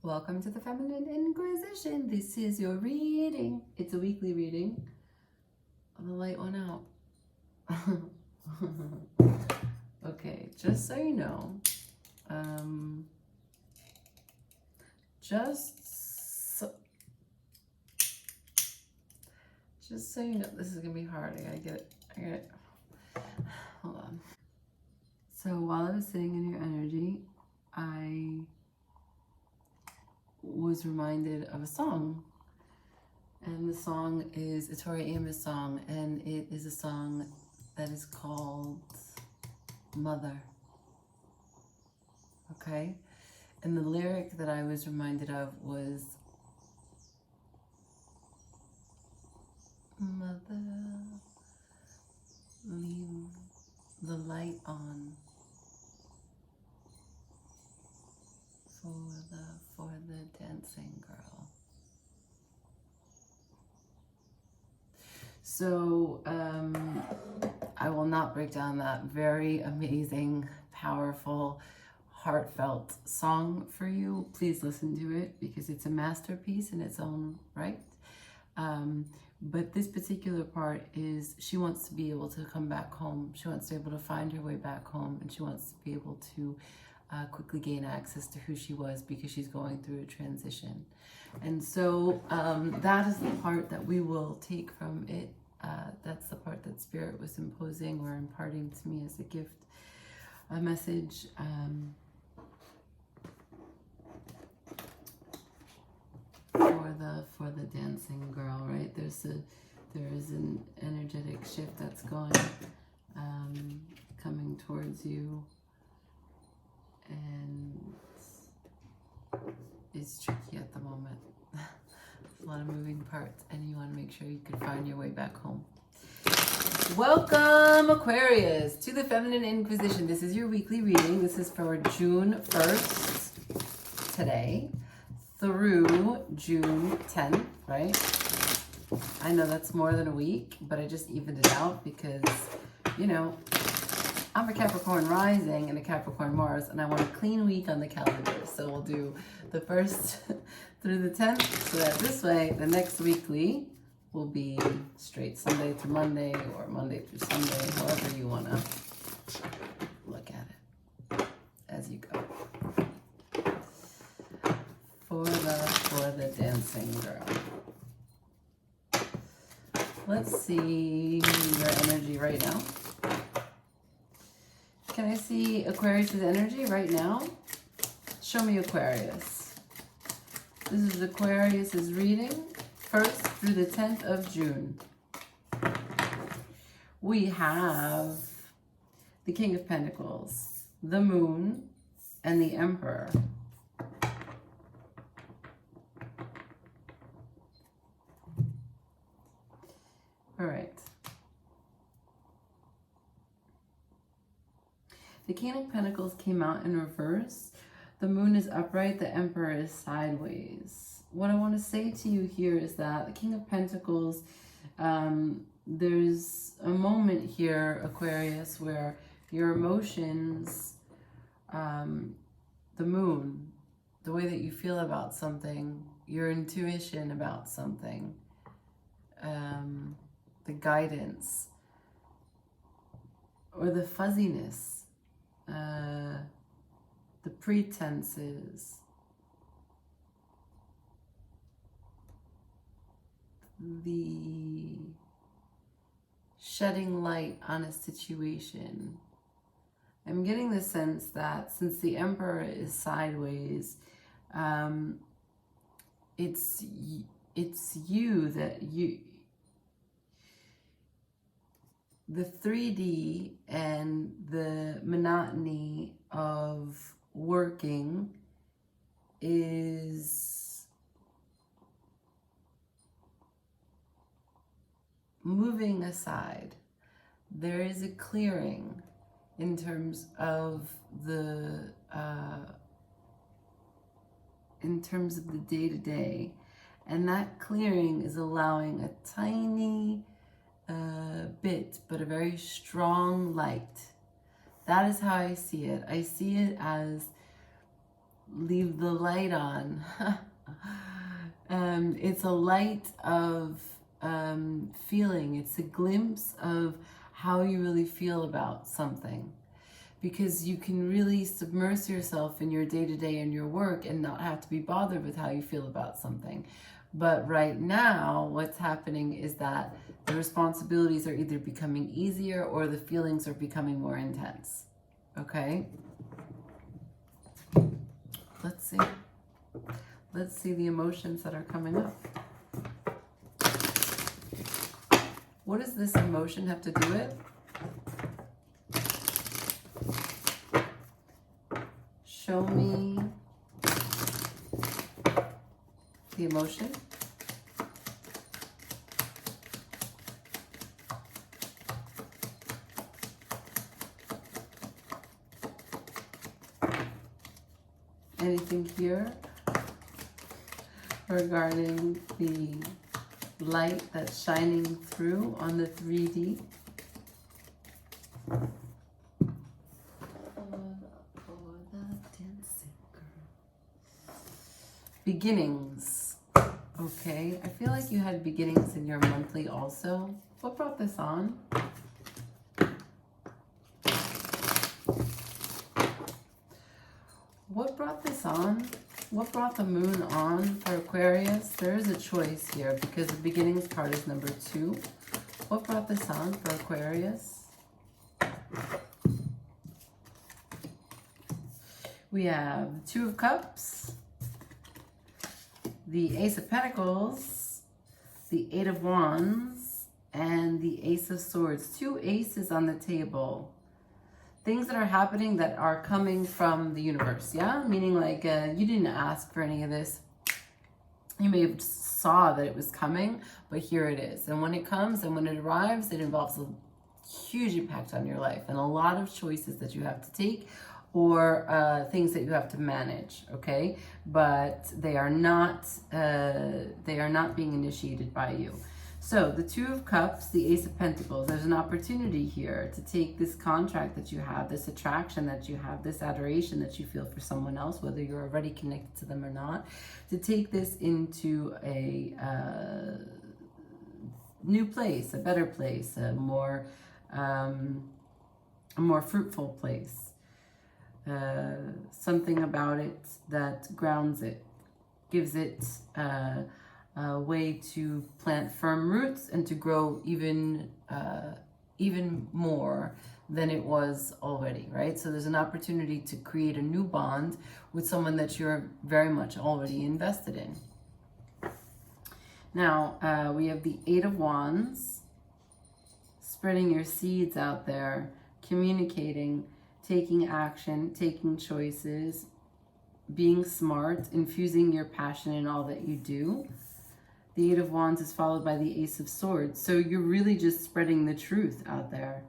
Welcome to the Feminine Inquisition. This is your reading. It's a weekly reading. The light went out. Okay, just so you know, just so you know, this is gonna be hard. I gotta get it. Hold on. So while I was sitting in your energy, I was reminded of a song, and the song is a Tori Amos song, and it is a song that is called Mother. Okay, and the lyric that I was reminded of was, Mother, leave the light on for the dancing girl. So I will not break down that very amazing, powerful, heartfelt song for you. Please listen to it because it's a masterpiece in its own right. But this particular part is, she wants to be able to come back home. She wants to be able to find her way back home, and she wants to be able to quickly gain access to who she was because she's going through a transition. And so that is the part that we will take from it. That's the part that Spirit was imposing or imparting to me as a gift, a message. For the dancing girl, right? There is an energetic shift that's going, coming towards you, and it's tricky at the moment. A lot of moving parts, and you want to make sure you can find your way back home. Welcome, Aquarius, to the Feminine Inquisition. This is your weekly reading. This is for June 1st, today, through June 10th, right? I know that's more than a week, but I just evened it out because, you know, I'm a Capricorn rising and a Capricorn Mars, and I want a clean week on the calendar. So we'll do the 1st through the 10th, so that this way the next weekly will be straight Sunday through Monday, or Monday through Sunday, however you want to look at it as you go. For the dancing girl. Let's see your energy right now. Can I see Aquarius's energy right now? Show me Aquarius. This is Aquarius's reading, 1st through the 10th of June. We have the King of Pentacles, the Moon, and the Emperor. All right. The King of Pentacles came out in reverse. The Moon is upright. The Emperor is sideways. What I want to say to you here is that the King of Pentacles, there's a moment here, Aquarius, where your emotions, the Moon, the way that you feel about something, your intuition about something, the guidance, or the fuzziness, the pretenses, the shedding light on a situation. I'm getting the sense that since the Emperor is sideways, it's you that the 3D and the monotony of working is moving aside. There is a clearing in terms of the day-to-day, and that clearing is allowing a tiny bit, but a very strong light. That is how I see it. I see it as leave the light on. It's a light of feeling. It's a glimpse of how you really feel about something. Because you can really submerge yourself in your day-to-day and your work and not have to be bothered with how you feel about something. But right now, what's happening is that the responsibilities are either becoming easier or the feelings are becoming more intense. Okay? Let's see. Let's see the emotions that are coming up. What does this emotion have to do with? Show me the emotion. Anything here regarding the light that's shining through on the 3D? Beginnings. Okay, I feel like you had beginnings in your monthly also. What brought this on? What brought this on? What brought the moon on for Aquarius? There is a choice here because the beginnings card is number 2. What brought this on for Aquarius? We have 2 of Cups, the Ace of Pentacles, the 8 of Wands, and the Ace of Swords. 2 aces on the table. Things that are happening that are coming from the universe, yeah? Meaning like you didn't ask for any of this. You may have saw that it was coming, but here it is. And when it comes and when it arrives, it involves a huge impact on your life and a lot of choices that you have to take or things that you have to manage, okay? But they are not being initiated by you. So the 2 of Cups, the Ace of Pentacles, there's an opportunity here to take this contract that you have, this attraction that you have, this adoration that you feel for someone else, whether you're already connected to them or not, to take this into a new place, a better place, a more fruitful place. Something about it that grounds it, gives it a way to plant firm roots and to grow even more than it was already, right? So there's an opportunity to create a new bond with someone that you're very much already invested in. Now, we have the 8 of Wands, spreading your seeds out there, communicating, taking action, taking choices, being smart, infusing your passion in all that you do. The 8 of Wands is followed by the Ace of Swords. So you're really just spreading the truth out there.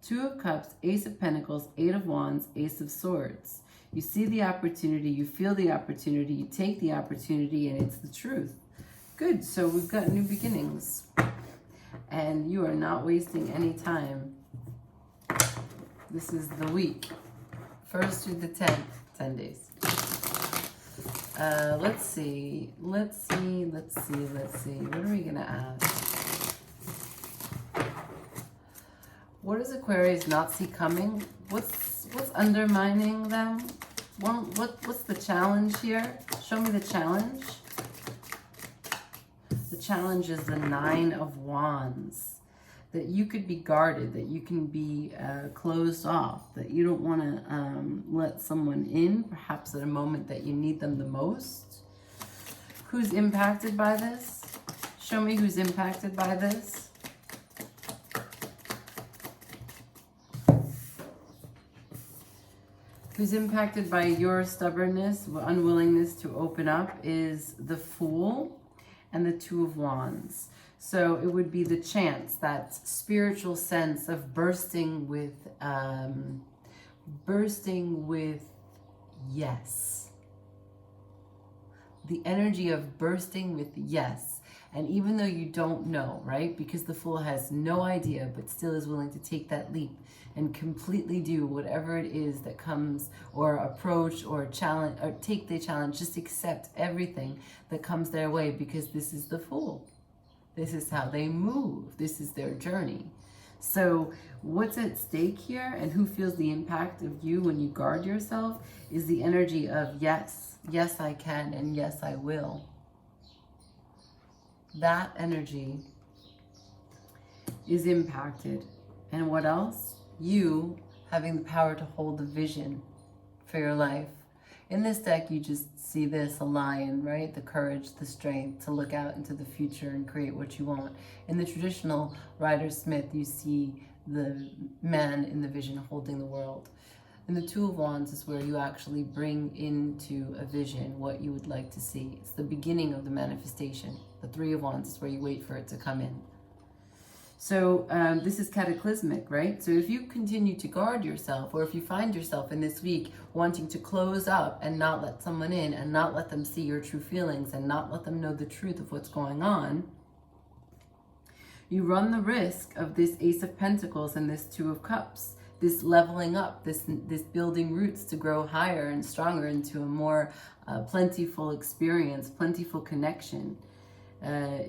2 of Cups, Ace of Pentacles, 8 of Wands, Ace of Swords. You see the opportunity, you feel the opportunity, you take the opportunity, and it's the truth. Good, so we've got new beginnings. And you are not wasting any time. This is the week. 1st through the 10th, 10 days. Let's see. What are we gonna ask? What does Aquarius not see coming? What's undermining them? What's the challenge here? Show me the challenge. The challenge is the 9 of Wands. That you could be guarded, that you can be closed off, that you don't want to let someone in, perhaps at a moment that you need them the most. Who's impacted by this? Show me who's impacted by this. Who's impacted by your stubbornness, unwillingness to open up is the Fool and the 2 of Wands. So it would be the chance, that spiritual sense of bursting with yes. The energy of bursting with yes. And even though you don't know, right? Because the Fool has no idea, but still is willing to take that leap and completely do whatever it is that comes, or approach, or challenge, or take the challenge, just accept everything that comes their way, because this is the Fool. This is how they move. This is their journey. So what's at stake here, and who feels the impact of you when you guard yourself, is the energy of yes, yes I can, and yes I will. That energy is impacted. And what else? You having the power to hold the vision for your life. In this deck, you just see this, a lion, right? The courage, the strength to look out into the future and create what you want. In the traditional Rider-Smith, you see the man in the vision holding the world. And the Two of Wands is where you actually bring into a vision what you would like to see. It's the beginning of the manifestation. The Three of Wands is where you wait for it to come in. So this is cataclysmic, right? So if you continue to guard yourself, or if you find yourself in this week wanting to close up and not let someone in, and not let them see your true feelings, and not let them know the truth of what's going on, you run the risk of this Ace of Pentacles and this Two of Cups. This leveling up, this building roots to grow higher and stronger into a more plentiful experience, plentiful connection.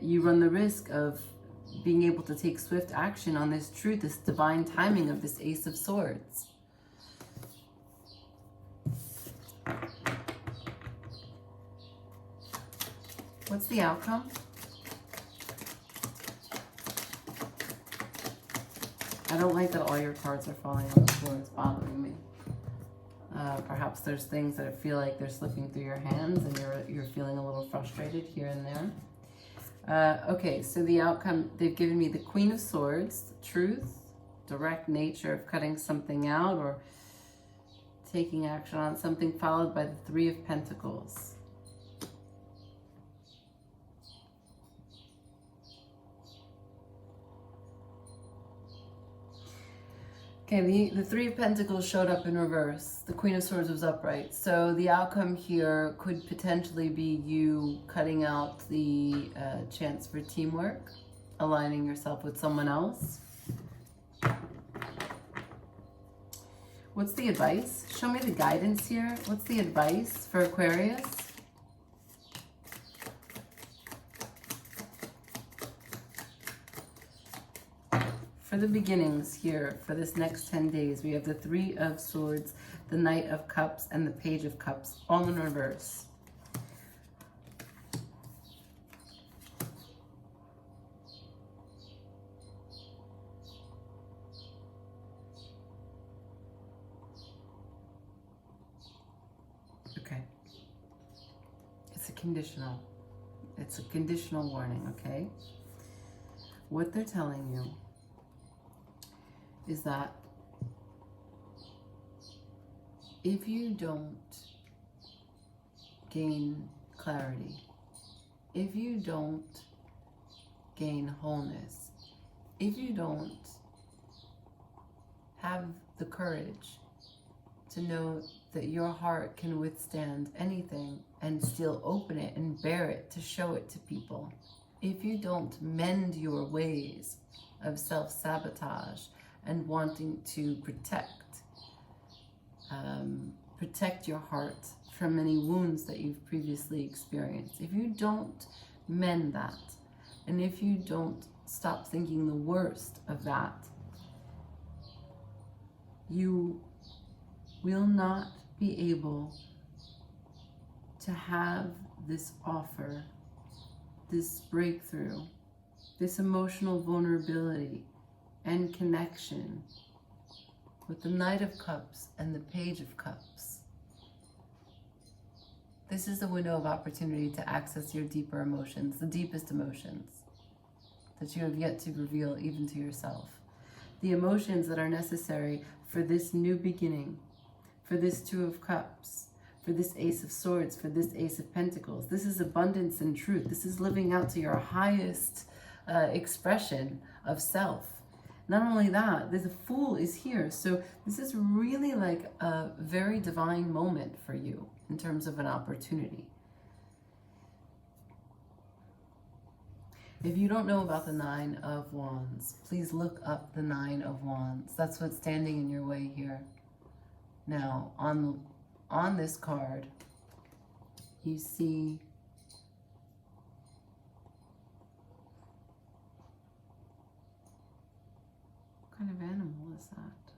You run the risk of being able to take swift action on this truth, this divine timing of this Ace of Swords. What's the outcome? I don't like that all your cards are falling on the floor. It's bothering me. Perhaps there's things that I feel like they're slipping through your hands, and you're feeling a little frustrated here and there. Okay, so the outcome, they've given me the Queen of Swords, the truth, direct nature of cutting something out or taking action on something, followed by the Three of Pentacles. Okay, the Three of Pentacles showed up in reverse. The Queen of Swords was upright. So the outcome here could potentially be you cutting out the chance for teamwork, aligning yourself with someone else. What's the advice? Show me the guidance here. What's the advice for Aquarius? For the beginnings here, for this next 10 days, we have the Three of Swords, the Knight of Cups, and the Page of Cups, all in reverse. Okay. It's a conditional. It's a conditional warning, okay? What they're telling you is that if you don't gain clarity, if you don't gain wholeness, if you don't have the courage to know that your heart can withstand anything and still open it and bear it to show it to people, if you don't mend your ways of self-sabotage and wanting to protect your heart from any wounds that you've previously experienced, if you don't mend that, and if you don't stop thinking the worst of that, you will not be able to have this offer, this breakthrough, this emotional vulnerability and connection with the Knight of Cups and the Page of Cups. This is a window of opportunity to access your deeper emotions, the deepest emotions that you have yet to reveal even to yourself. The emotions that are necessary for this new beginning, for this Two of Cups, for this Ace of Swords, for this Ace of Pentacles. This is abundance and truth. This is living out to your highest expression of self. Not only that, the Fool is here. So this is really like a very divine moment for you in terms of an opportunity. If you don't know about the Nine of Wands, please look up the Nine of Wands. That's what's standing in your way here. Now, on this card, you see what kind of animal is that?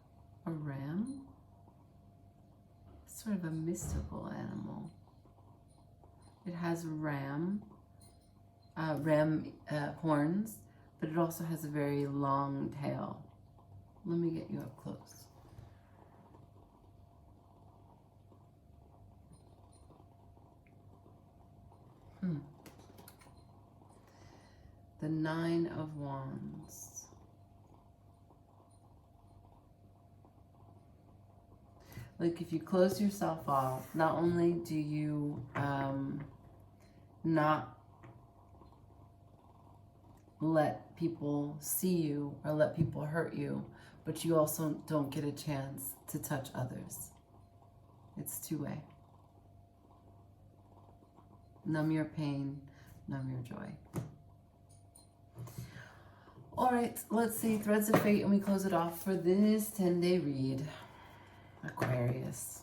A ram? Sort of a mystical animal. It has ram horns, but it also has a very long tail. Let me get you up close. The Nine of Wands. Like, if you close yourself off, not only do you not let people see you or let people hurt you, but you also don't get a chance to touch others. It's two-way. Numb your pain, numb your joy. All right, let's see, Threads of Fate, and we close it off for this 10-day read. Aquarius.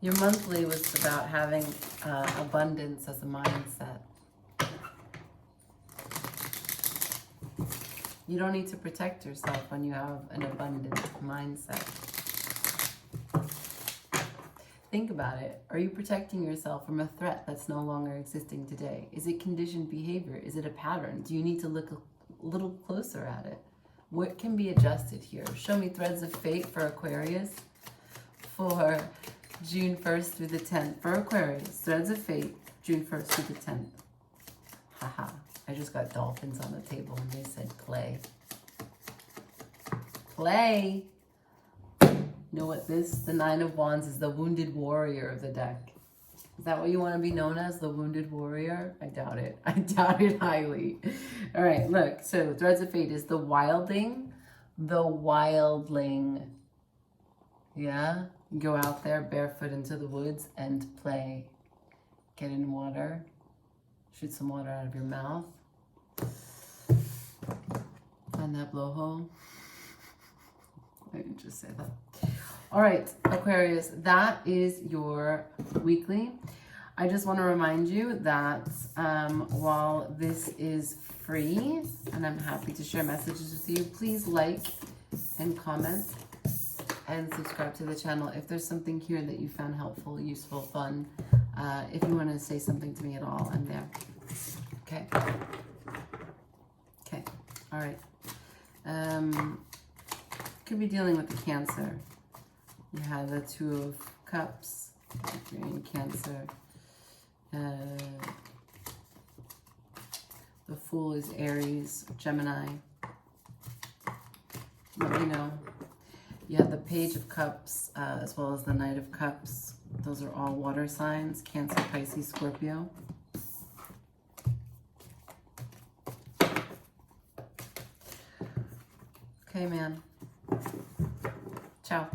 Your monthly was about having abundance as a mindset. You don't need to protect yourself when you have an abundant mindset. Think about it. Are you protecting yourself from a threat that's no longer existing today? Is it conditioned behavior? Is it a pattern? Do you need to look a little closer at it? What can be adjusted here? Show me Threads of Fate for Aquarius for June 1st through the 10th. For Aquarius, Threads of Fate, June 1st through the 10th. Haha, I just got dolphins on the table and they said play. Play! You know what the Nine of Wands is? The wounded warrior of the deck. Is that what you want to be known as? The wounded warrior? I doubt it. I doubt it highly. All right, look. So Threads of Fate is the wildling. The wildling. Yeah? Go out there barefoot into the woods and play. Get in water. Shoot some water out of your mouth. Find that blowhole. I didn't just say that. All right, Aquarius, that is your weekly. I just want to remind you that while this is free, and I'm happy to share messages with you, please like and comment and subscribe to the channel if there's something here that you found helpful, useful, fun. If you want to say something to me at all, I'm there. Okay. Okay. All right. Could be dealing with the Cancer. You have the Two of Cups if you're in Cancer. The Fool is Aries, Gemini. Let me know. You have the Page of Cups as well as the Knight of Cups. Those are all water signs, Cancer, Pisces, Scorpio. Okay, man. Ciao.